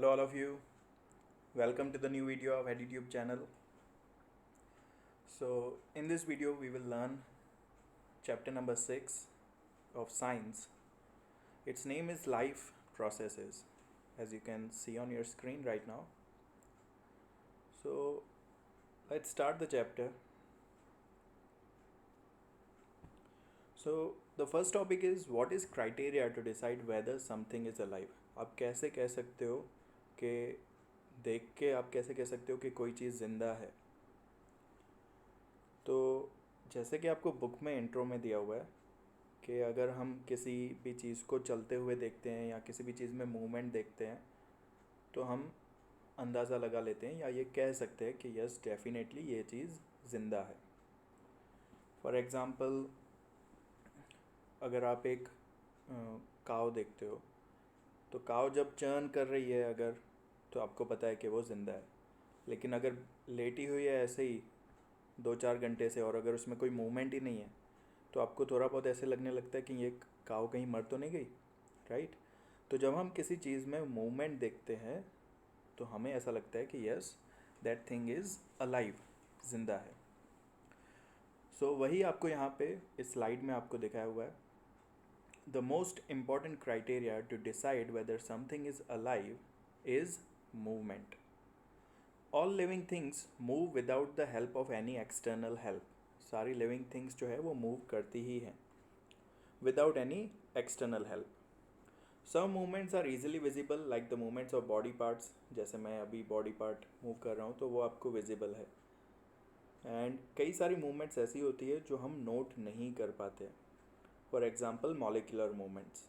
Hello all of you. Welcome to the new video of EduTube channel. So in this video we will learn chapter number 6 of science. Its name is life processes, as you can see on your screen right now. So let's start the chapter. So the first topic is what is criteria to decide whether something is alive. आप कैसे कह सकते हो कि देख के आप कैसे कह सकते हो कि कोई चीज़ ज़िंदा है. तो जैसे कि आपको बुक में इंट्रो में दिया हुआ है कि अगर हम किसी भी चीज़ को चलते हुए देखते हैं या किसी भी चीज़ में मूवमेंट देखते हैं तो हम अंदाज़ा लगा लेते हैं या ये कह सकते हैं कि यस डेफिनेटली ये चीज़ ज़िंदा है. फॉर एग्ज़ाम्पल, अगर आप एक काव देखते हो तो काव जब चर्न कर रही है अगर, तो आपको पता है कि वो ज़िंदा है. लेकिन अगर लेटी हुई है ऐसे ही 2-4 घंटे से और अगर उसमें कोई मूवमेंट ही नहीं है तो आपको थोड़ा बहुत ऐसे लगने लगता है कि ये काव कहीं मर तो नहीं गई, राइट. तो जब हम किसी चीज़ में मूवमेंट देखते हैं तो हमें ऐसा लगता है कि yes that thing is alive, ज़िंदा है. सो वही आपको यहाँ पे इस स्लाइड में आपको दिखाया हुआ है. The most important criteria to decide whether something is alive is movement. All living things move without the help of any external help. सारी living things जो है वो move करती ही हैं without any external help. Some movements are easily visible like the movements of body parts. जैसे मैं अभी body part move कर रहा हूँ तो वो आपको visible है. एंड कई सारी मूवमेंट्स ऐसी होती है जो हम नोट नहीं कर पाते. For example molecular movements.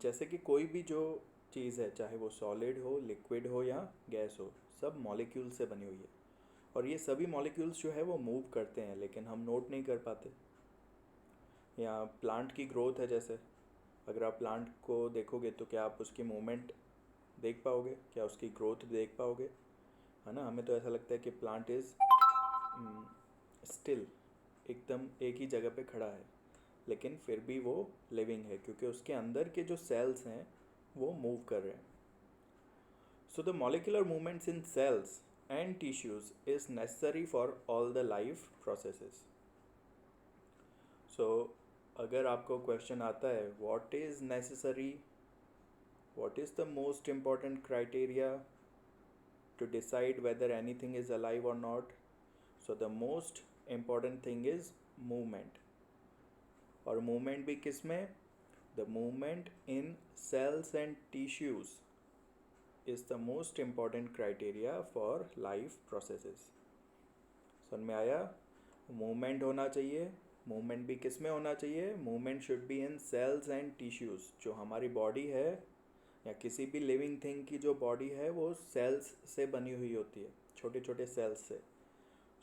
जैसे कि कोई भी जो चीज़ है, चाहे वो सॉलिड हो, लिक्विड हो या गैस हो, सब मॉलिक्यूल से बनी हुई है. और ये सभी मॉलिक्यूल्स जो है वो मूव करते हैं लेकिन हम नोट नहीं कर पाते. या प्लांट की ग्रोथ है, जैसे अगर आप प्लांट को देखोगे तो क्या आप उसकी मूवमेंट देख पाओगे, क्या उसकी ग्रोथ देख पाओगे, है ना. हमें तो ऐसा लगता है कि प्लांट इज़ स्टिल, एकदम एक ही जगह पे खड़ा है, लेकिन फिर भी वो लिविंग है क्योंकि उसके अंदर के जो सेल्स हैं वो मूव कर रहे हैं. So the molecular movements in cells and tissues is necessary for all the life processes. So अगर आपको क्वेश्चन आता है what is necessary, what is the most important criteria to decide whether anything is alive or not, so the most important thing is movement. और movement भी किस में, the movement in cells and tissues is the most important criteria for life processes. समझ में आया. Movement होना चाहिए. Movement भी किस में होना चाहिए, movement should be in cells and tissues. जो हमारी बॉडी है या किसी भी लिविंग थिंग की जो बॉडी है वो सेल्स से बनी हुई होती है, छोटे छोटे सेल्स से.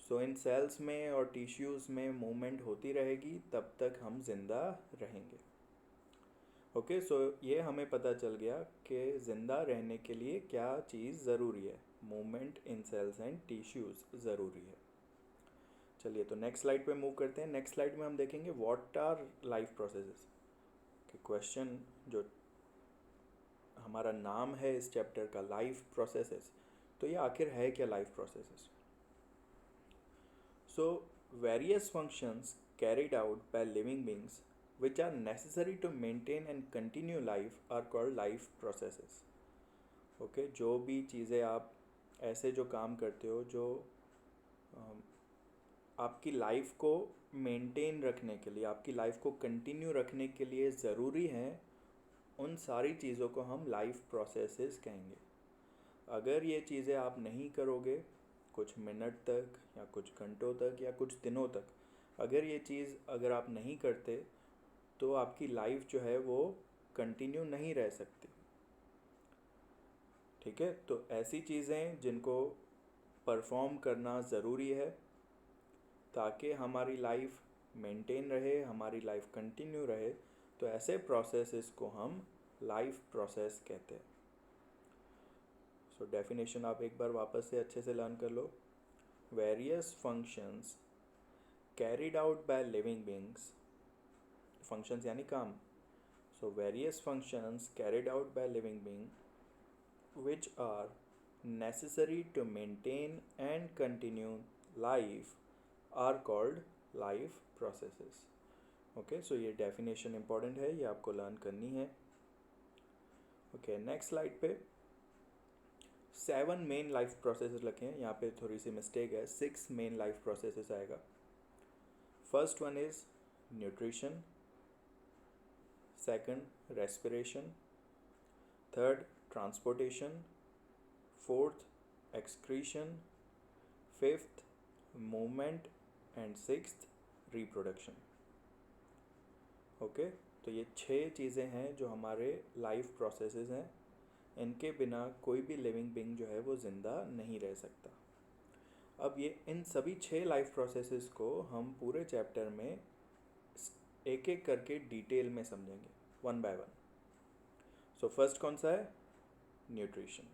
सो इन सेल्स में और टिश्यूज़ में मूवमेंट होती रहेगी तब तक हम ज़िंदा रहेंगे. ओके, सो ये हमें पता चल गया कि ज़िंदा रहने के लिए क्या चीज़ ज़रूरी है. Movement in cells and tissues ज़रूरी है. चलिए तो नेक्स्ट स्लाइड पे मूव करते हैं. नेक्स्ट स्लाइड में हम देखेंगे व्हाट आर लाइफ प्रोसेसेस. कि क्वेश्चन जो हमारा नाम है इस चैप्टर का, लाइफ प्रोसेसेस, तो ये आखिर है क्या life processes. So, various functions carried out by living beings which are necessary to maintain and continue life are called life processes. Okay, जो भी चीज़ें आप ऐसे जो काम करते हो जो आपकी लाइफ को मेंटेन रखने के लिए, आपकी लाइफ को कंटिन्यू रखने के लिए ज़रूरी हैं, उन सारी चीज़ों को हम लाइफ प्रोसेसेस कहेंगे. अगर ये चीज़ें आप नहीं करोगे कुछ मिनट तक या कुछ घंटों तक या कुछ दिनों तक, अगर ये चीज़ अगर आप नहीं करते तो आपकी लाइफ जो है वो कंटिन्यू नहीं रह सकती. ठीक है, तो ऐसी चीज़ें जिनको परफॉर्म करना ज़रूरी है ताकि हमारी लाइफ मेंटेन रहे, हमारी लाइफ कंटिन्यू रहे, तो ऐसे प्रोसेसेस को हम लाइफ प्रोसेस कहते हैं. सो डेफिनेशन आप एक बार वापस से अच्छे से लर्न कर लो. Various functions carried out by living beings, functions यानी काम. So various functions carried out by living being which are necessary to maintain and continue life are called life processes. Okay, so ये definition important है, ये आपको learn करनी है. Okay, next slide पे 7 main life processes रखे हैं. यहाँ पे थोड़ी सी मिस्टेक है, 6 मेन लाइफ प्रोसेसेस आएगा. First one is nutrition, second respiration, third transportation, fourth excretion, fifth movement and sixth reproduction. Okay, तो ये 6 चीज़ें हैं जो हमारे लाइफ प्रोसेसेस हैं. इनके बिना कोई भी लिविंग बीइंग जो है वो ज़िंदा नहीं रह सकता. अब ये इन सभी 6 लाइफ प्रोसेसेस को हम पूरे चैप्टर में एक एक करके डिटेल में समझेंगे, one by one. So first कौन सा है? Nutrition.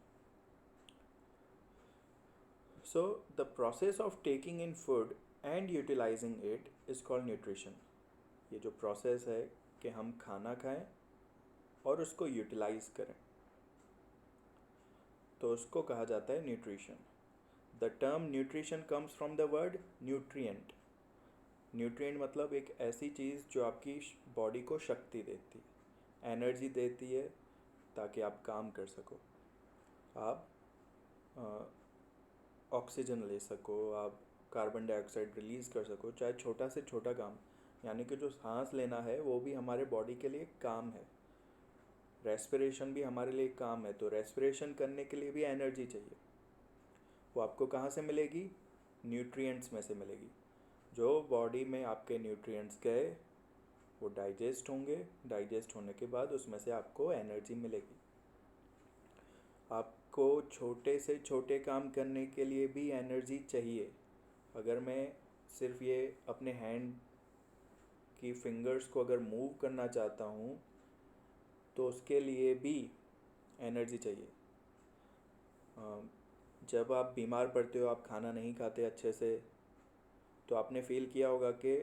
So the process of taking in food and utilizing it is called nutrition. ये जो प्रोसेस है कि हम खाना खाएं और उसको यूटिलाइज करें, तो उसको कहा जाता है nutrition. The term nutrition comes from the word nutrient. Nutrient मतलब एक ऐसी चीज़ जो आपकी बॉडी को शक्ति देती है, एनर्जी देती है, ताकि आप काम कर सको, आप ऑक्सीजन ले सको, आप कार्बन डाइऑक्साइड रिलीज़ कर सको, चाहे छोटा से छोटा काम. यानी कि जो सांस लेना है वो भी हमारे बॉडी के लिए काम है. रेस्पिरेशन भी हमारे लिए काम है. तो रेस्पिरेशन करने के लिए भी एनर्जी चाहिए. वो आपको कहाँ से मिलेगी? न्यूट्रिएंट्स में से मिलेगी. जो बॉडी में आपके न्यूट्रिएंट्स गए वो डाइजेस्ट होंगे. डाइजेस्ट होने के बाद उसमें से आपको एनर्जी मिलेगी. आपको छोटे से छोटे काम करने के लिए भी एनर्जी चाहिए. अगर मैं सिर्फ ये अपने हैंड की फिंगर्स को अगर मूव करना चाहता हूँ तो उसके लिए भी एनर्जी चाहिए. जब आप बीमार पड़ते हो, आप खाना नहीं खाते अच्छे से, तो आपने फील किया होगा कि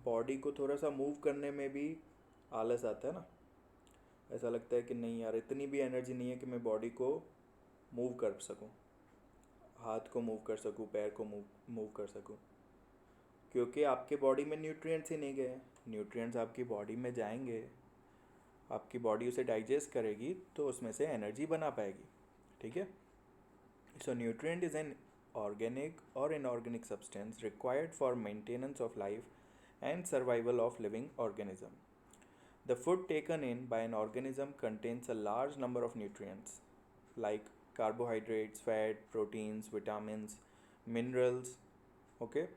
बॉडी को थोड़ा सा मूव करने में भी आलस आता है ना. ऐसा लगता है कि नहीं यार, इतनी भी एनर्जी नहीं है कि मैं बॉडी को मूव कर सकूं, हाथ को मूव कर सकूं, पैर को मूव कर सकूं, क्योंकि आपके बॉडी में न्यूट्रिएंट्स ही नहीं गए. न्यूट्रिएंट्स आपकी बॉडी में जाएंगे, आपकी बॉडी उसे डाइजेस्ट करेगी, तो उसमें से एनर्जी बना पाएगी. ठीक है. So nutrient is an organic or inorganic substance required for maintenance of life and survival of living organism. The food taken in by an organism contains a large number of nutrients like carbohydrates, fat, proteins, vitamins, minerals. Okay,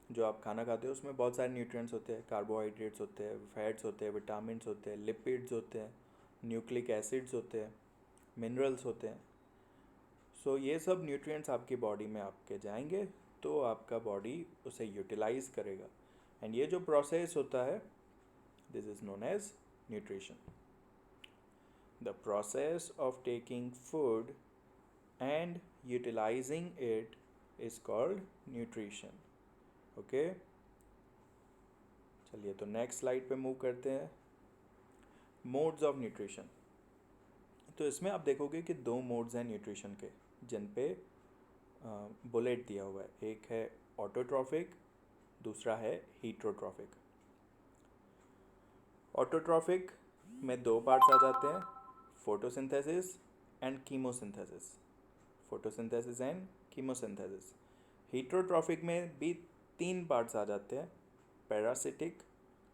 जो आप खाना खाते हो उसमें बहुत सारे nutrients होते हैं. कार्बोहाइड्रेट्स होते हैं, फैट्स होते हैं, विटामिन्स होते हैं, लिपिड्स होते हैं, न्यूक्लिक एसिड्स होते हैं, मिनरल्स होते हैं. सो ये सब न्यूट्रिएंट्स आपकी बॉडी में आपके जाएंगे तो आपका बॉडी उसे यूटिलाइज करेगा. एंड ये जो प्रोसेस होता है, this is known as nutrition. The process of taking food and utilizing it is called nutrition. Okay, चलिए तो नेक्स्ट स्लाइड पे मूव करते हैं. Modes of nutrition. तो इसमें आप देखोगे कि 2 मोड्स हैं न्यूट्रिशन के, जिन पे बुलेट दिया हुआ है. एक है ऑटोट्रॉफिक, दूसरा है हीट्रोट्रॉफिक. ऑटोट्रॉफिक में 2 पार्ट्स आ जाते हैं, photosynthesis and chemosynthesis. Photosynthesis and chemosynthesis. Heterotrophic में भी 3 पार्ट्स आ जाते हैं, पैरासिटिक,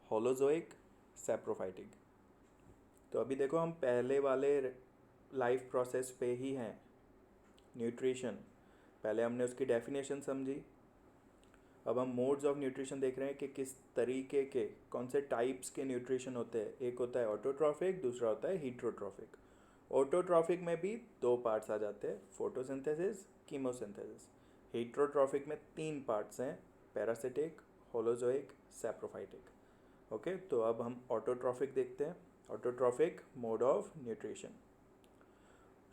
होलोजोइक, सैप्रोफाइटिक. तो अभी देखो हम पहले वाले लाइफ प्रोसेस पे ही हैं, न्यूट्रिशन. पहले हमने उसकी डेफिनेशन समझी. अब हम मोड्स ऑफ न्यूट्रिशन देख रहे हैं कि किस तरीके के, कौन से टाइप्स के न्यूट्रिशन होते हैं. एक होता है ऑटोट्रॉफिक, दूसरा होता है हीट्रोट्रॉफिक. ऑटोट्रॉफिक में भी 2 पार्ट्स आ जाते हैं, फोटोसिंथेसिस, कीमोसिंथेसिस. हीट्रोट्रॉफिक में 3 पार्ट्स हैं, पैरासिटिक, होलोजोइक, सैप्रोफाइटिक. ओके, तो अब हम ऑटोट्रॉफिक देखते हैं. Autotrophic mode of nutrition.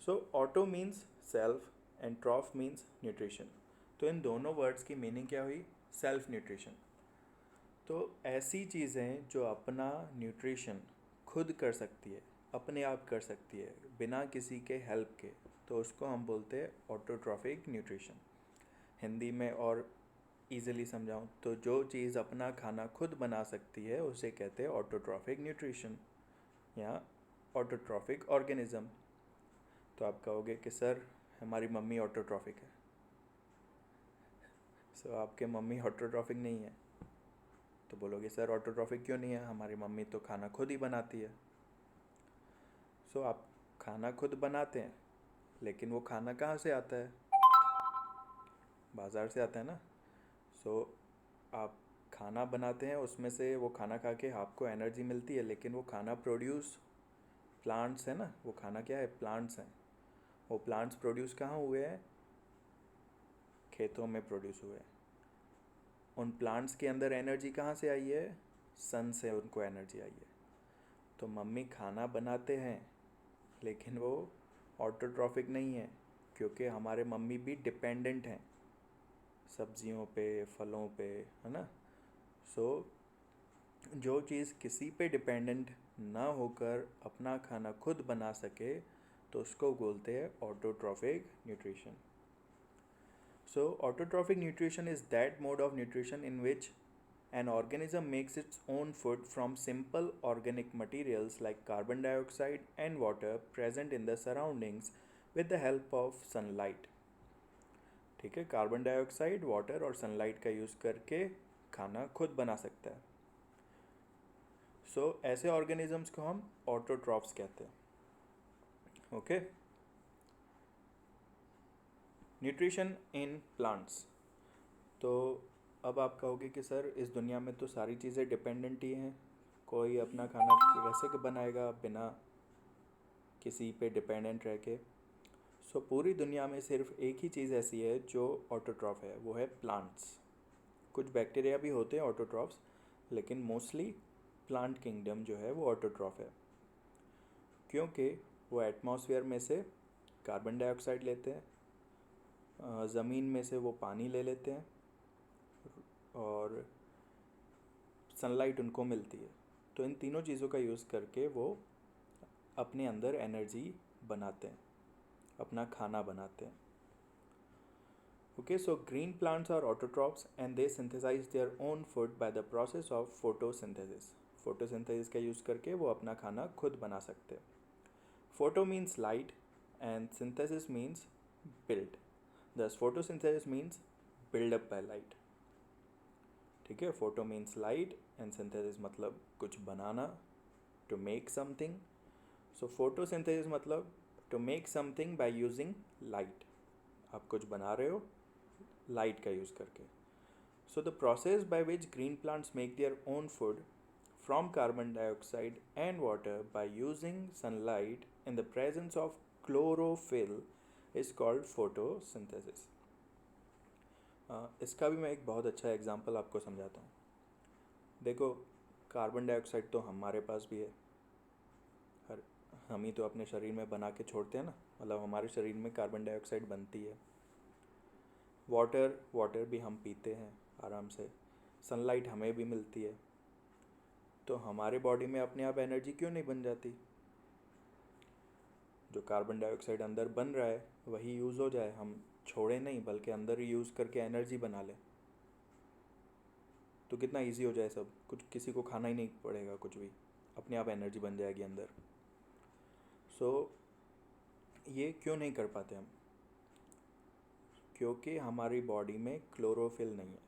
So auto means self and ट्रॉफ means nutrition. तो इन दोनों वर्ड्स की मीनिंग क्या हुई? Self nutrition. तो ऐसी चीज़ें जो अपना न्यूट्रिशन खुद कर सकती है, अपने आप कर सकती है, बिना किसी के हेल्प के. तो उसको हम बोलते हैं ऑटोट्रॉफिक न्यूट्रिशन। हिंदी में और इजीली समझाऊँ तो जो चीज़ अपना खाना खुद बना सकती है उसे कहते हैं ऑटोट्रॉफिक न्यूट्रिशन या ऑटोट्रॉफिक ऑर्गेनिज्म। तो आप कहोगे कि सर हमारी मम्मी ऑटोट्रॉफिक है। सो आपके मम्मी ऑटोट्रॉफिक नहीं है। तो बोलोगे सर ऑटोट्रॉफिक क्यों नहीं है, हमारी मम्मी तो खाना खुद ही बनाती है। सो आप खाना खुद बनाते हैं, लेकिन वो खाना कहाँ से आता है? बाज़ार से आता है ना। सो आप खाना बनाते हैं, उसमें से वो खाना खा के आपको एनर्जी मिलती है, लेकिन वो खाना प्रोड्यूस प्लांट्स है ना, वो खाना क्या है, प्लांट्स हैं। वो प्लांट्स प्रोड्यूस कहाँ हुए हैं? खेतों में प्रोड्यूस हुए हैं। उन प्लांट्स के अंदर एनर्जी कहाँ से आई है? सन से उनको एनर्जी आई है। तो मम्मी खाना बनाते हैं, लेकिन वो ऑटोट्रॉफिक नहीं है, क्योंकि हमारे मम्मी भी डिपेंडेंट हैं सब्जियों पे, फलों पे, है ना। सो जो चीज़ किसी पे डिपेंडेंट ना होकर अपना खाना खुद बना सके तो उसको बोलते हैं autotrophic nutrition. So, autotrophic nutrition is that mode of nutrition in which an organism makes its own food from simple organic materials like carbon dioxide and water present in the surroundings with the help of sunlight. ठीक है, carbon dioxide, water और sunlight का use करके खाना खुद बना सकता है। सो ऐसे ऑर्गेनिजम्स को हम ऑटोट्रॉफ्स कहते हैं। ओके। Nutrition in plants. तो अब आप कहोगे कि सर इस दुनिया में तो सारी चीज़ें डिपेंडेंट ही हैं, कोई अपना खाना वैसे बनाएगा बिना किसी पे डिपेंडेंट रह के। सो पूरी दुनिया में सिर्फ एक ही चीज़ ऐसी है जो ऑटोट्रॉफ है, वो है प्लांट्स। कुछ बैक्टीरिया भी होते हैं ऑटोट्रॉफ्स, लेकिन मोस्टली प्लांट किंगडम जो है वो ऑटोट्रॉफ है, क्योंकि वो एटमॉस्फेयर में से कार्बन डाइऑक्साइड लेते हैं, ज़मीन में से वो पानी ले लेते हैं और सनलाइट उनको मिलती है। तो इन तीनों चीज़ों का यूज़ करके वो अपने अंदर एनर्जी बनाते हैं, अपना खाना बनाते हैं। Okay, so green plants are autotrophs and they synthesize their own food by the process of photosynthesis. Photosynthesis का यूज़ करके वो अपना खाना खुद बना सकते हैं। Photo means light and synthesis means build. Thus photosynthesis means build up by light। ठीक है, photo means light and synthesis मतलब कुछ बनाना, to make something. So photosynthesis मतलब to make something by using light. आप कुछ बना रहे हो लाइट का यूज़ करके। सो the process by which green plants make their own food from carbon dioxide and water by using sunlight in the presence of chlorophyll is called photosynthesis। इसका भी मैं एक बहुत अच्छा एग्जांपल आपको समझाता हूँ। देखो, कार्बन डाइऑक्साइड तो हमारे पास भी है, हर हम ही तो अपने शरीर में बना के छोड़ते हैं ना, मतलब हमारे शरीर में कार्बन डाइऑक्साइड बनती है। वाटर भी हम पीते हैं आराम से, सनलाइट हमें भी मिलती है। तो हमारे बॉडी में अपने आप एनर्जी क्यों नहीं बन जाती? जो कार्बन डाइऑक्साइड अंदर बन रहा है वही यूज़ हो जाए, हम छोड़े नहीं बल्कि अंदर ही यूज़ करके एनर्जी बना लें, तो कितना इजी हो जाए सब कुछ, किसी को खाना ही नहीं पड़ेगा कुछ भी, अपने आप एनर्जी बन जाएगी अंदर। सो ये क्यों नहीं कर पाते हम? क्योंकि हमारी बॉडी में क्लोरोफिल नहीं है।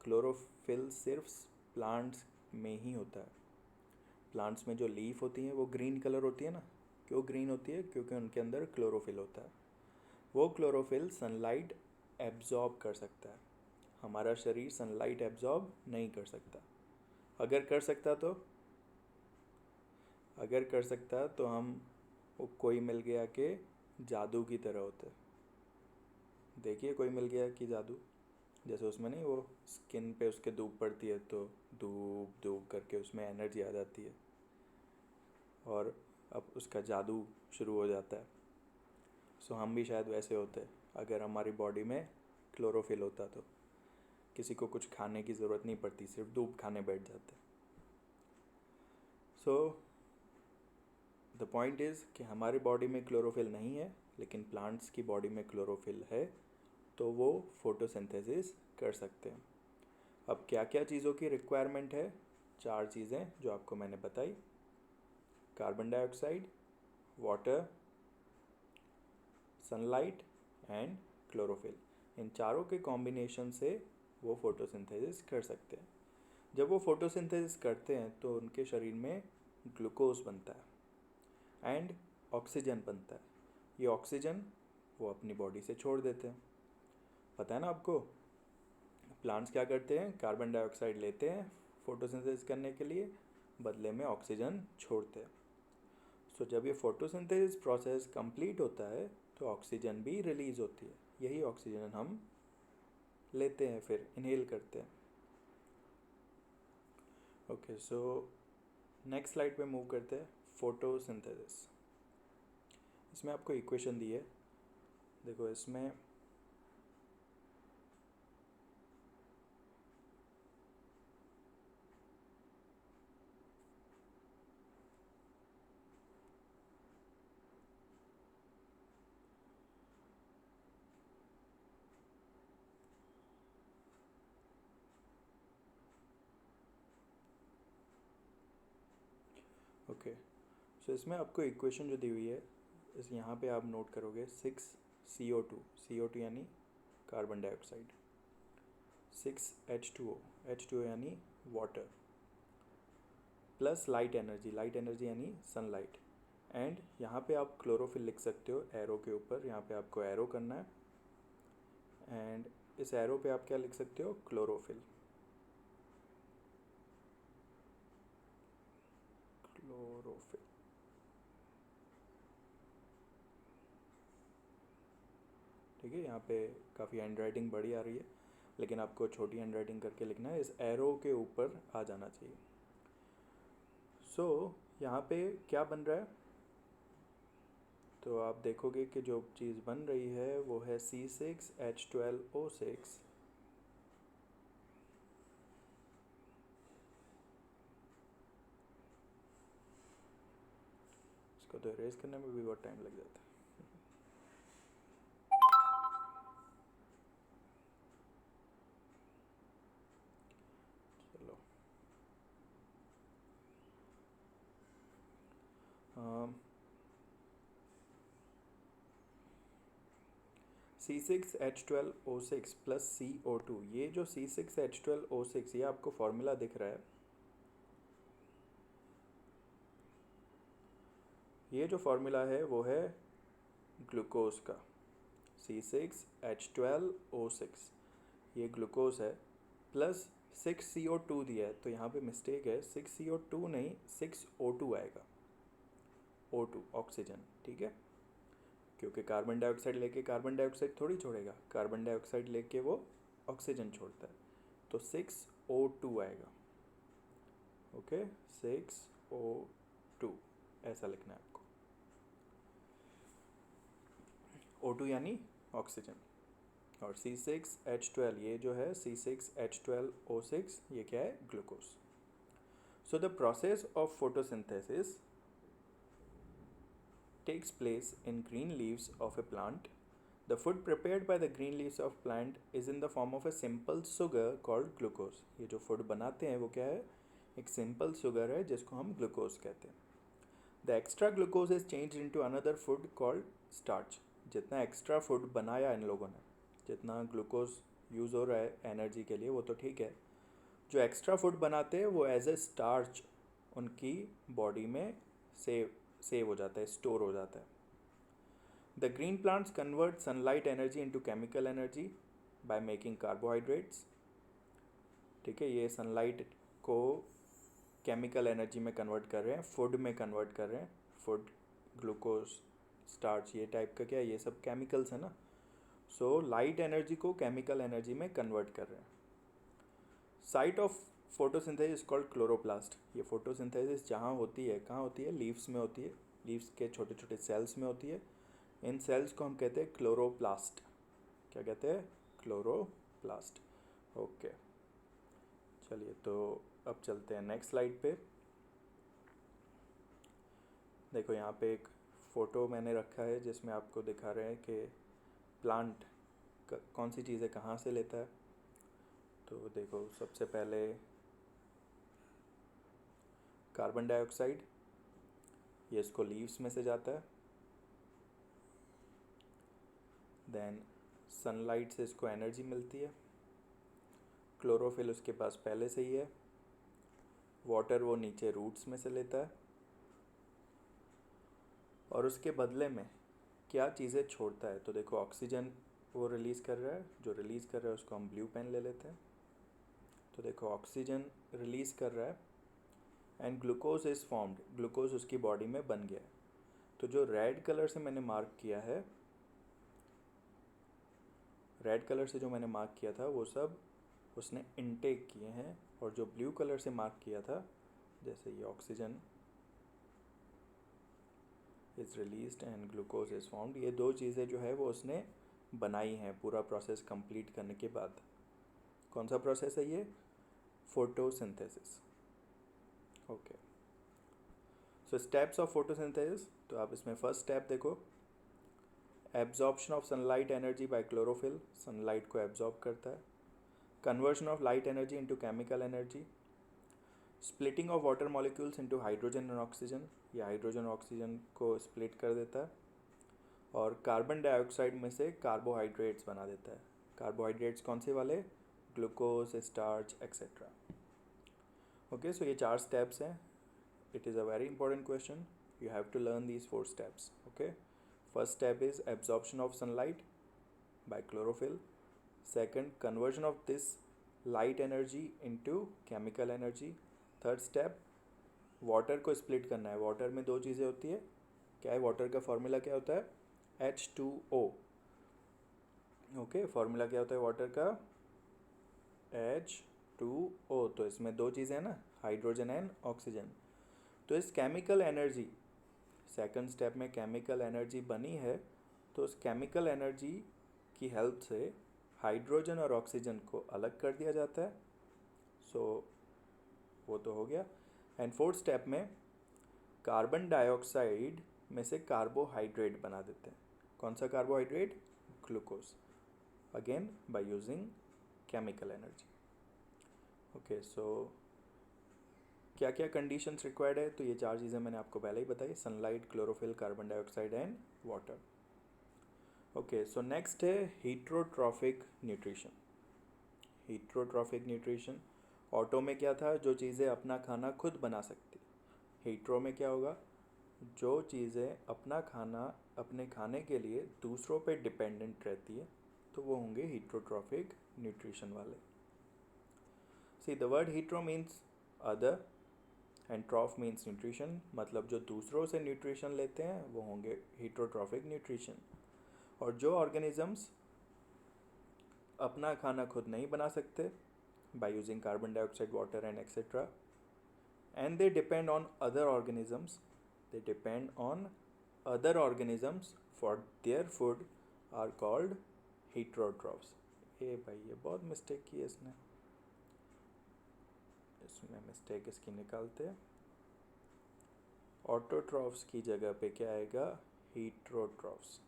क्लोरोफिल सिर्फ प्लांट्स में ही होता है। प्लांट्स में जो लीफ होती हैं वो ग्रीन कलर होती है ना। क्यों ग्रीन होती है? क्योंकि उनके अंदर क्लोरोफिल होता है। वो क्लोरोफिल सनलाइट एब्जॉर्ब कर सकता है, हमारा शरीर सनलाइट एब्जॉर्ब नहीं कर सकता। अगर कर सकता तो हम वो कोई मिल गया के जादू की तरह होते। देखिए कोई मिल गया कि जादू, जैसे उसमें नहीं वो स्किन पे उसके धूप पड़ती है तो धूप धूप करके उसमें एनर्जी आ जाती है और अब उसका जादू शुरू हो जाता है। सो हम भी शायद वैसे होते अगर हमारी बॉडी में क्लोरोफिल होता तो किसी को कुछ खाने की ज़रूरत नहीं पड़ती, सिर्फ धूप खाने बैठ जाते। सो द पॉइंट इज़ कि हमारी बॉडी में क्लोरोफिल नहीं है, लेकिन प्लांट्स की बॉडी में क्लोरोफिल है, तो वो फोटोसिंथेसिस कर सकते हैं। अब क्या क्या चीज़ों की रिक्वायरमेंट है? 4 चीज़ें जो आपको मैंने बताई: carbon dioxide, water, sunlight and chlorophyll. इन चारों के कॉम्बिनेशन से वो फोटोसिंथेसिस कर सकते हैं। जब वो फोटोसिंथेसिस करते हैं तो उनके शरीर में ग्लूकोज बनता है एंड ऑक्सीजन बनता है। ये ऑक्सीजन वो अपनी बॉडी से छोड़ देते हैं। पता है ना आपको? प्लांट्स क्या करते हैं? कार्बन डाइऑक्साइड लेते हैं फोटोसिंथेसिस करने के लिए, बदले में ऑक्सीजन छोड़ते हैं। सो जब ये फोटोसिंथेसिस प्रोसेस कंप्लीट होता है तो ऑक्सीजन भी रिलीज होती है। यही ऑक्सीजन हम लेते हैं, फिर इनहेल करते हैं। ओके, सो नेक्स्ट स्लाइड पे मूव करते हैं। फोटोसिंथेसिस, इसमें आपको इक्वेशन दी है, देखो इसमें ओके, सो इसमें आपको इक्वेशन जो दी हुई है, इस यहाँ पे आप नोट करोगे 6CO2, CO2 यानी कार्बन डाइऑक्साइड, 6H2O, H2O यानी वाटर, प्लस लाइट एनर्जी यानी सनलाइट, एंड यहाँ पे आप क्लोरोफिल लिख सकते हो एरो के ऊपर। यहाँ पे आपको एरो करना है एंड इस एरो पे आप क्या लिख सकते हो? क्लोरोफिल। क्लोरोफिल, ठीक है। यहाँ पे काफ़ी हैंड राइटिंग बड़ी आ रही है, लेकिन आपको छोटी हैंड राइटिंग करके लिखना है, इस एरो के ऊपर आ जाना चाहिए। सो यहाँ पे क्या बन रहा है? तो आप देखोगे कि जो चीज़ बन रही है वो है C6H12O6, इसको तो इरेज करने में भी बहुत टाइम लग जाता है। चलो, C6H12O6 प्लस CO2, ये जो C6H12O6 ये आपको फॉर्मूला दिख रहा है, ये जो फॉर्मूला है वो है ग्लूकोज का, C6H12O6, ये ग्लूकोज है, प्लस 6CO2 दिया है, तो यहाँ पे मिस्टेक है, 6CO2 नहीं 6O2 आएगा, O2 ऑक्सीजन, ठीक है। क्योंकि कार्बन डाइऑक्साइड लेके कार्बन डाइऑक्साइड थोड़ी छोड़ेगा, कार्बन डाइऑक्साइड लेके वो ऑक्सीजन छोड़ता है, तो 6O2 आएगा। ओके, 6O2 ऐसा लिखना है आपको। O2 यानी ऑक्सीजन, और C6H12 ये जो है C6H12O6 ये क्या है? Glucose. So the process of photosynthesis takes place in green leaves of a plant. The food prepared by the green leaves of plant is in the form of a simple sugar called glucose. ये जो food बनाते हैं वो क्या है? एक simple sugar है जिसको हम ग्लूकोज कहते हैं। The extra glucose is changed into another food called starch. जितना एक्स्ट्रा फूड बनाया इन लोगों ने, जितना ग्लूकोज यूज़ हो रहा है एनर्जी के लिए वो तो ठीक है, जो एक्स्ट्रा फूड बनाते हैं वो एज ए स्टार्च उनकी बॉडी में सेव हो जाता है, स्टोर हो जाता है। The green plants convert sunlight energy into chemical energy by making carbohydrates, ठीक है। ये सनलाइट को केमिकल एनर्जी में कन्वर्ट कर रहे हैं, फूड में कन्वर्ट कर रहे हैं। फूड, ग्लूकोज, स्टार्च, ये टाइप का क्या है? ये सब केमिकल्स है ना। सो लाइट एनर्जी को केमिकल एनर्जी में कन्वर्ट कर रहे हैं। Site of photosynthesis called chloroplast. ये फोटोसिंथेसिस जहाँ होती है, कहाँ होती है? लीव्स में होती है, लीव्स के छोटे छोटे सेल्स में होती है। इन सेल्स को हम कहते हैं क्लोरोप्लास्ट। क्या कहते हैं? क्लोरोप्लास्ट। ओके, चलिए तो अब चलते हैं नेक्स्ट स्लाइड पे। देखो यहाँ पे एक फ़ोटो मैंने रखा है जिसमें आपको दिखा रहे हैं कि प्लांट कौन सी चीज़ें कहाँ से लेता है। तो देखो सबसे पहले कार्बन डाइऑक्साइड, ये इसको लीव्स में से जाता है। देन सनलाइट से इसको एनर्जी मिलती है। क्लोरोफिल उसके पास पहले से ही है। वाटर वो नीचे रूट्स में से लेता है। और उसके बदले में क्या चीज़ें छोड़ता है, तो देखो ऑक्सीजन वो रिलीज़ कर रहा है, जो रिलीज़ कर रहा है उसको हम ब्लू पेन ले लेते हैं। तो देखो ऑक्सीजन रिलीज़ कर रहा है and glucose is formed, glucose उसकी बॉडी में बन गया है। तो जो रेड कलर से मैंने मार्क किया है, रेड कलर से जो मैंने मार्क किया था वो सब उसने इनटेक किए हैं। और जो ब्लू कलर से मार्क किया था, जैसे ये oxygen is released and glucose is formed, ये दो चीज़ें जो है वो उसने बनाई हैं पूरा प्रोसेस कंप्लीट करने के बाद। कौन सा प्रोसेस है ये? Photosynthesis. Okay, so steps of photosynthesis. तो आप इसमें फर्स्ट स्टेप देखो, absorption of sunlight energy by chlorophyll, sunlight को एब्जॉर्ब करता है। Conversion of light energy into chemical energy. Splitting of water molecules into hydrogen and oxygen, ये hydrogen oxygen को split कर देता है। और कार्बन डाइऑक्साइड में से कार्बोहाइड्रेट्स बना देता है। कार्बोहाइड्रेट्स कौन से वाले? Glucose, starch etcetera. Okay, so ये 4 स्टेप्स हैं। It is a very important question, you have to learn these 4 steps. Okay, first step is absorption of sunlight by chlorophyll. Second, conversion of this light energy into chemical energy. Third step, water को split करना है। Water में दो चीज़ें होती है, क्या है वाटर का फॉर्मूला, क्या होता है? H2O। ओके, फॉर्मूला क्या होता है वाटर का? H2O। तो इसमें दो चीज़ें हैं ना, हाइड्रोजन एंड ऑक्सीजन। तो इस केमिकल एनर्जी, सेकंड स्टेप में केमिकल एनर्जी बनी है, तो उस केमिकल एनर्जी की हेल्प से हाइड्रोजन और ऑक्सीजन को अलग कर दिया जाता है। सो वो तो हो गया। एंड फोर्थ स्टेप में कार्बन डाइऑक्साइड में से कार्बोहाइड्रेट बना देते हैं। कौन सा carbohydrate? Glucose, again by using chemical energy. Okay, so क्या क्या कंडीशंस रिक्वायर्ड है? तो ये 4 चीज़ें मैंने आपको पहले ही बताई, sunlight, chlorophyll, carbon dioxide and water. Okay, so next है हीट्रोट्रॉफिक न्यूट्रिशन। हीट्रोट्रॉफिक न्यूट्रिशन, ऑटो में क्या था? जो चीज़ें अपना खाना खुद बना सकती। हीट्रो में क्या होगा? जो चीज़ें अपना खाना अपने खाने के लिए दूसरों पे डिपेंडेंट रहती है, तो वो होंगे हीट्रोट्रॉफिक न्यूट्रिशन वाले। See the word hetero means other and ट्रॉफ means nutrition, मतलब जो दूसरों से न्यूट्रिशन लेते हैं वो होंगे हीट्रोट्रॉफिक न्यूट्रिशन। और जो ऑर्गेनिजम्स अपना खाना खुद नहीं बना सकते by using carbon dioxide, water and etcetera, and they depend on other organisms, they depend on other organisms for their food, are called heterotrophs. ए भाई, ये बहुत मिस्टेक की है इसने, इसमें मिस्टेक इसकी निकालते हैं। ऑटोट्रॉफ्स की जगह पे क्या आएगा? हीट्रोट्रॉफ्स।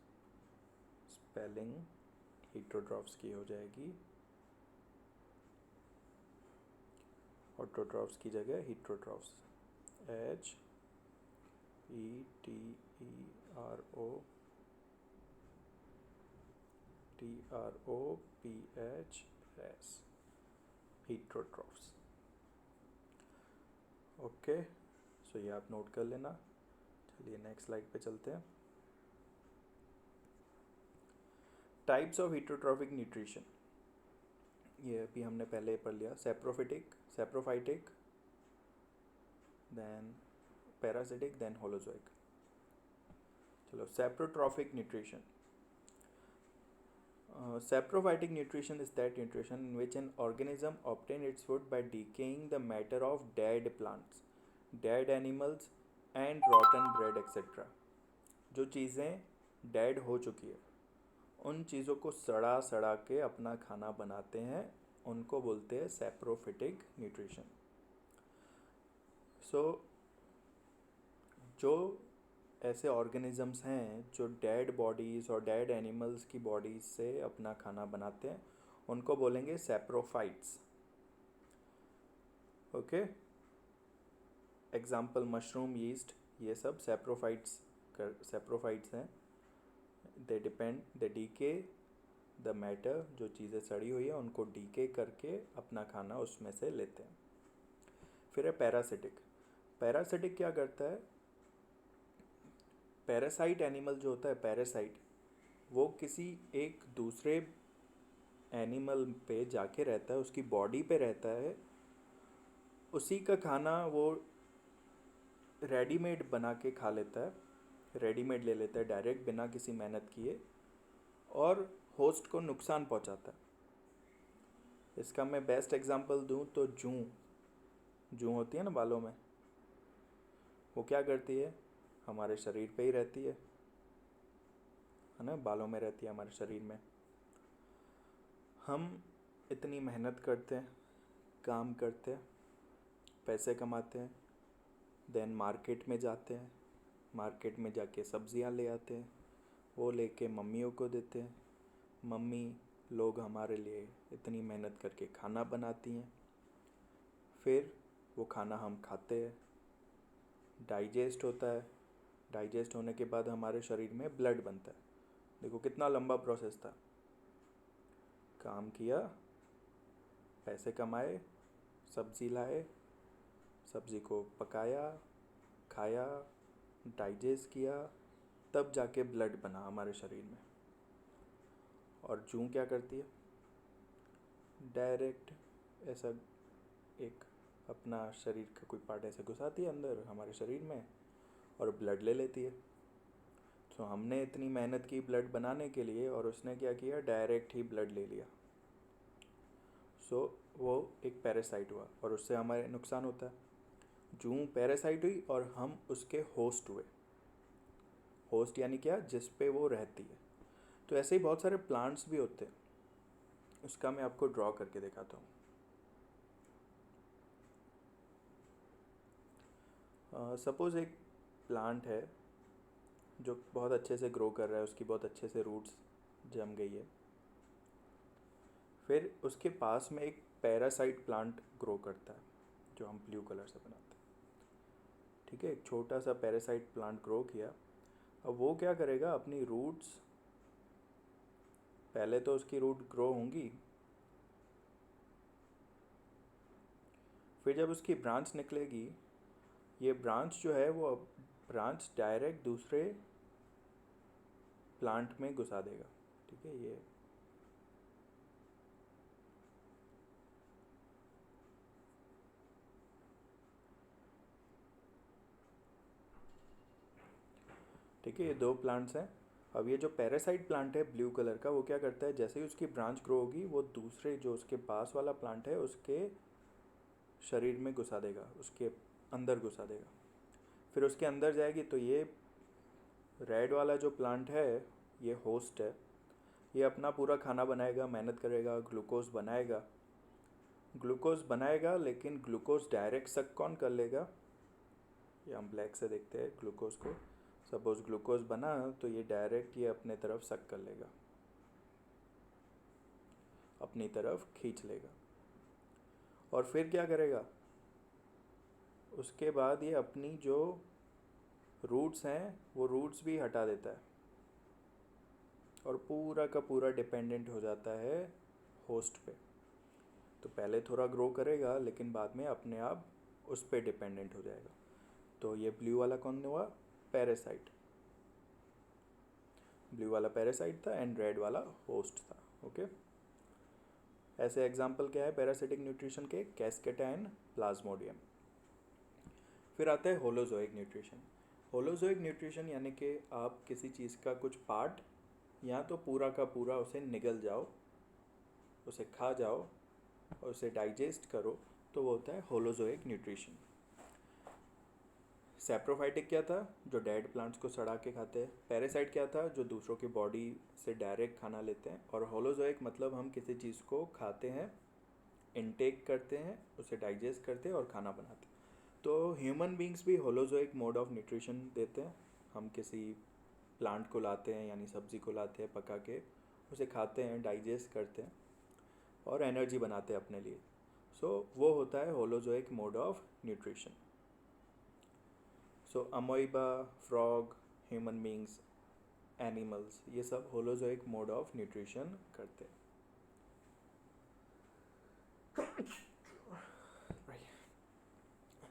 स्पेलिंग हीट्रोट्रॉफ्स की हो जाएगी, ऑटोट्रॉफ्स की जगह हीट्रोट्रॉफ्स। HETROTROPHS, हीट्रोट्रॉफ्स। ओके, सो ये आप नोट कर लेना। चलिए नेक्स्ट स्लाइड पे चलते हैं। टाइप्स ऑफ हीट्रोट्रॉफिक न्यूट्रिशन, ये अभी हमने पहले पढ़ लिया। Saprophytic, then parasitic, then holozoic. चलो, saprotrophic nutrition. Saprophytic nutrition is that nutrition in which an organism obtains its food by decaying the matter of dead plants, dead animals and rotten bread etc. जो चीज़ें dead हो चुकी है, उन चीज़ों को सड़ा सड़ा के अपना खाना बनाते हैं, उनको बोलते हैं सैप्रोफिटिक न्यूट्रिशन। सो जो ऐसे ऑर्गेनिजम्स हैं जो डेड बॉडीज़ और डेड एनिमल्स की बॉडीज से अपना खाना बनाते हैं, उनको बोलेंगे saprophytes. Okay, example mushroom, yeast, ये सब सैप्रोफाइट्स हैं। दे डीके द मैटर, जो चीज़ें सड़ी हुई है उनको डीके करके अपना खाना उसमें से लेते हैं। फिर है पैरासिटिक। पैरासिटिक क्या करता है? पैरासाइट एनिमल जो होता है, पैरासाइट, वो किसी एक दूसरे एनिमल पे जाके रहता है, उसकी बॉडी पे रहता है, उसी का खाना वो रेडीमेड बना के खा लेता है, रेडीमेड ले लेता है डायरेक्ट बिना किसी मेहनत किए, और होस्ट को नुकसान पहुंचाता है। इसका मैं बेस्ट एग्जांपल दूं तो जूं जूं होती है ना बालों में, वो क्या करती है? हमारे शरीर पे ही रहती है ना, बालों में रहती है हमारे शरीर में। हम इतनी मेहनत करते हैं, काम करते हैं, पैसे कमाते हैं, देन मार्केट में जाते हैं, मार्केट में जाके सब्जियां ले आते हैं, वो लेके मम्मियों को देते हैं, मम्मी लोग हमारे लिए इतनी मेहनत करके खाना बनाती हैं, फिर वो खाना हम खाते हैं, डाइजेस्ट होता है, डाइजेस्ट होने के बाद हमारे शरीर में ब्लड बनता है। देखो कितना लंबा प्रोसेस था। काम किया, पैसे कमाए, सब्ज़ी लाए, सब्ज़ी को पकाया, खाया, डाइजेस्ट किया, तब जाके ब्लड बना हमारे शरीर में। और जूं क्या करती है? डायरेक्ट ऐसा एक अपना शरीर का कोई पार्ट ऐसे घुसाती है अंदर हमारे शरीर में और ब्लड ले लेती है। तो हमने इतनी मेहनत की ब्लड बनाने के लिए, और उसने क्या किया? डायरेक्ट ही ब्लड ले लिया। सो वो एक पैरासाइट हुआ और उससे हमारे नुकसान होता है। जूं पैरासाइट हुई और हम उसके होस्ट हुए। होस्ट यानी क्या? जिस पे वो रहती है। तो ऐसे ही बहुत सारे प्लांट्स भी होते हैं, उसका मैं आपको ड्रॉ करके दिखाता हूँ। सपोज़ एक प्लांट है जो बहुत अच्छे से ग्रो कर रहा है, उसकी बहुत अच्छे से रूट्स जम गई है। फिर उसके पास में एक पैरासाइट प्लांट ग्रो करता है जो हम ब्लू कलर से बनाते हैं। ठीक है, एक छोटा सा पैरासाइट प्लांट ग्रो किया। अब वो क्या करेगा? अपनी रूट्स, पहले तो उसकी रूट ग्रो होंगी, फिर जब उसकी ब्रांच निकलेगी, ये ब्रांच जो है वो अब ब्रांच डायरेक्ट दूसरे प्लांट में घुसा देगा। ठीक है, ये ठीक है, ये दो प्लांट्स हैं। अब ये जो पैरासाइट प्लांट है ब्लू कलर का, वो क्या करता है? जैसे ही उसकी ब्रांच ग्रो होगी, वो दूसरे जो उसके पास वाला प्लांट है उसके शरीर में घुसा देगा, उसके अंदर घुसा देगा। फिर उसके अंदर जाएगी तो ये रेड वाला जो प्लांट है, ये होस्ट है, ये अपना पूरा खाना बनाएगा, मेहनत करेगा, ग्लूकोज बनाएगा। ग्लूकोज बनाएगा, लेकिन ग्लूकोज डायरेक्ट सक कौन कर लेगा? ये हम ब्लैक से देखते हैं ग्लूकोज को। सपोज ग्लूकोज बना तो ये डायरेक्ट ये अपने तरफ सक कर लेगा, अपनी तरफ खींच लेगा। और फिर क्या करेगा? उसके बाद ये अपनी जो रूट्स हैं वो रूट्स भी हटा देता है और पूरा का पूरा डिपेंडेंट हो जाता है होस्ट पे। तो पहले थोड़ा ग्रो करेगा, लेकिन बाद में अपने आप उस पे डिपेंडेंट हो जाएगा। तो ये ब्लू वाला कौन हुआ? पैरासाइट। ब्लू वाला पैरासाइट था एंड रेड वाला होस्ट था। ओके, ऐसे एग्जाम्पल क्या है पैरासिटिक न्यूट्रिशन के? कैस्केटा एंड प्लाज्मोडियम। फिर आता है होलोजोइक न्यूट्रिशन। होलोजोइक न्यूट्रिशन यानी कि आप किसी चीज़ का कुछ पार्ट या तो पूरा का पूरा उसे निगल जाओ, उसे खा जाओ और उसे डाइजेस्ट करो, तो वो होता है होलोजोइक न्यूट्रिशन। सैप्रोफाइटिक क्या था? जो डेड प्लांट्स को सड़ा के खाते हैं। पैरासाइट क्या था? जो दूसरों की बॉडी से डायरेक्ट खाना लेते हैं। और होलोजोइक मतलब हम किसी चीज़ को खाते हैं, इनटेक करते हैं, उसे डाइजेस्ट करते हैं और खाना बनाते हैं। तो ह्यूमन बींग्स भी होलोजोइक मोड ऑफ न्यूट्रिशन देते हैं। हम किसी प्लांट को लाते हैं यानी सब्ज़ी को लाते हैं पका के, उसे खाते हैं, डाइजेस्ट करते हैं और एनर्जी बनाते हैं अपने लिए। सो वो होता है holozoic mode of nutrition. So amoeba, frog, human beings, animals, ये सब होलोजोइक मोड ऑफ न्यूट्रिशन करते हैं।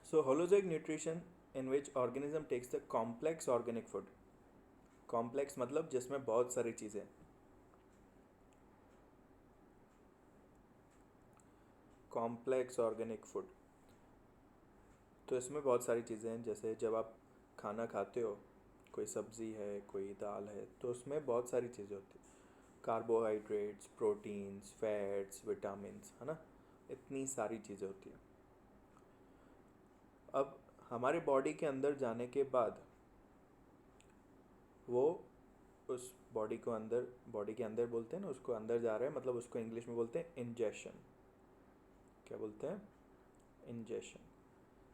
So holozoic nutrition in which organism takes the complex organic food. Complex मतलब जिसमें बहुत सारी चीज़ें। कॉम्प्लेक्स ऑर्गेनिक फूड, तो इसमें बहुत सारी चीज़ें हैं। जैसे जब आप खाना खाते हो, कोई सब्ज़ी है, कोई दाल है, तो उसमें बहुत सारी चीज़ें होती हैं। कार्बोहाइड्रेट्स, प्रोटीन्स, फैट्स, विटामिन्स, है ना, इतनी सारी चीज़ें होती हैं। अब हमारे बॉडी के अंदर जाने के बाद वो उस बॉडी के अंदर बोलते हैं ना, उसको अंदर जा रहा है, मतलब उसको इंग्लिश में बोलते हैं इंजेशन। क्या बोलते हैं? इंजेशन।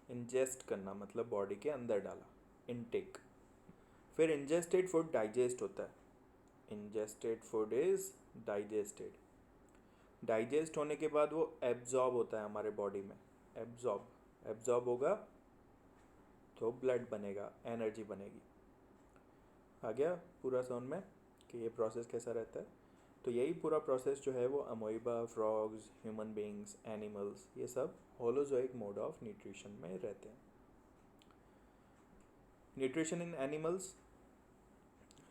इंजेस्ट करना मतलब बॉडी के अंदर डाला, इनटेक। फिर इंजेस्टेड फूड डाइजेस्ट होता है। Ingested food is digested. Digest होने के बाद वो एब्जॉर्ब होता है हमारे बॉडी में। एब्जॉर्ब होगा तो ब्लड बनेगा, एनर्जी बनेगी। आ गया पूरा समझ में कि ये प्रोसेस कैसा रहता है। तो यही पूरा प्रोसेस जो है वो अमोइबा, फ्रॉग्स, ह्यूमन बींग्स, एनिमल्स, ये सब होलोजोइक मोड ऑफ न्यूट्रिशन में रहते हैं। Nutrition in animals.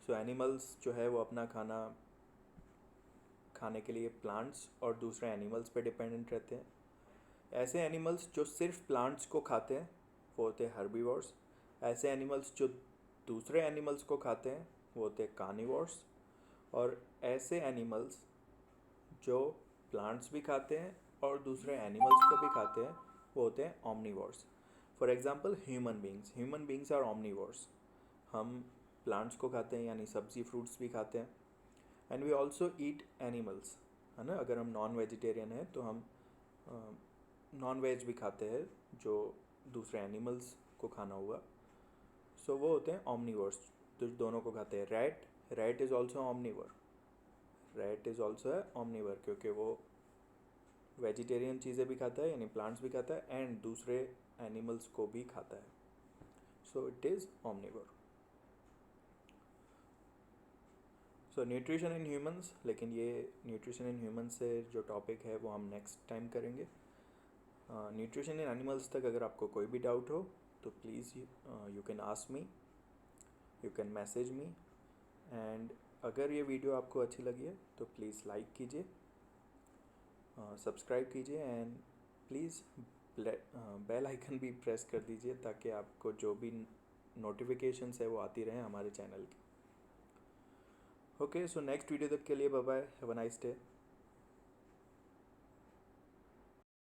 So animals जो है वो अपना खाना खाने के लिए प्लांट्स और दूसरे एनिमल्स पे डिपेंडेंट रहते हैं। ऐसे एनिमल्स जो सिर्फ प्लांट्स को खाते हैं वो होते हैं हर्बीवोर्स। ऐसे एनिमल्स जो दूसरे एनिमल्स को खाते हैं वो होते हैं कार्निवोर्स। और ऐसे एनिमल्स जो प्लांट्स भी खाते हैं और दूसरे एनिमल्स को भी खाते हैं वो होते हैं omnivores. For example human beings are omnivores. हम प्लांट्स को खाते हैं यानी सब्जी फ्रूट्स भी खाते हैं। And we also eat animals, है ना। अगर हम नॉन वेजिटेरियन हैं तो हम नॉन वेज भी खाते हैं जो दूसरे एनिमल्स को खाना हुआ। सो वो होते हैं ऑमनीवर्स, तो दोनों को खाते हैं। Rat is also omnivore. Rat is also है ऑमनीवर क्योंकि वो वेजिटेरियन चीज़ें भी खाता है यानी प्लांट्स भी खाता है एंड दूसरे एनिमल्स को भी खाता है। So it is omnivore. So nutrition in humans, लेकिन ये न्यूट्रिशन इन ह्यूमंस से जो टॉपिक है वो हम नेक्स्ट टाइम करेंगे। न्यूट्रिशन इन एनिमल्स तक अगर आपको कोई भी डाउट हो तो please you can ask me, you can message me. And अगर ये वीडियो आपको अच्छी लगी है तो प्लीज़ लाइक कीजिए, सब्सक्राइब कीजिए एंड प्लीज़ बेल आइकन भी प्रेस कर दीजिए ताकि आपको जो भी नोटिफिकेशंस है वो आती रहे हमारे चैनल की। ओके, सो नेक्स्ट वीडियो तक के लिए bye bye, have a nice day.